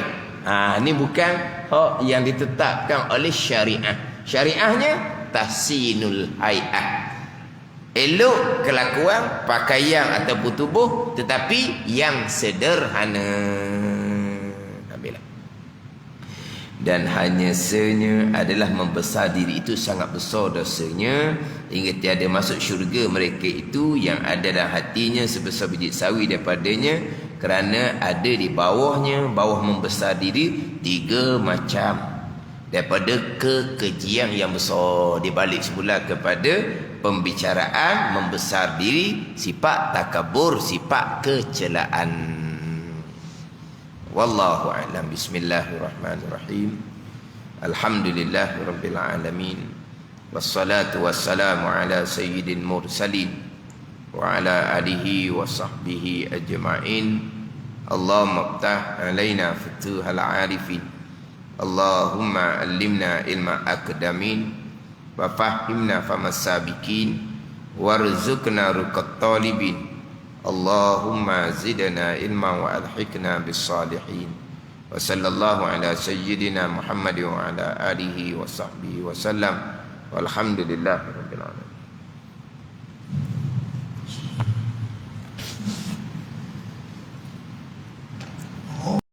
Ni bukan hak yang ditetapkan oleh syariah. Syariahnya tahsinul hay'ah. Elok kelakuan pakaian ataupun tubuh tetapi yang sederhana. Ambillah. Dan hanya senya adalah membesar diri itu sangat besar dosanya hingga tiada masuk syurga mereka itu yang ada dalam hatinya sebesar biji sawi daripadanya, kerana ada di bawahnya, bawah membesar diri, 3 macam daripada kekejian yang besar. Dibalik semula kepada pembicaraan membesar diri, sifat takabur, sifat kecelaan. Wallahu a'lam. Bismillahirrahmanirrahim. Alhamdulillahirabbil alamin. Wassalatu wassalamu ala sayyidil mursalin wa ala alihi wa sahbihi ajma'in. Allahumma iftah alaina futuhal arifin. Allahumma allimna ilma akdamin wa fahimna famas sabiqin warzuqna ruqat talibin. Allahumma zidna ilma wa alhiqna bis salihin. Wa sallallahu ala sayyidina Muhammad wa ala alihi wa sahbihi wa sallam. Walhamdulillah.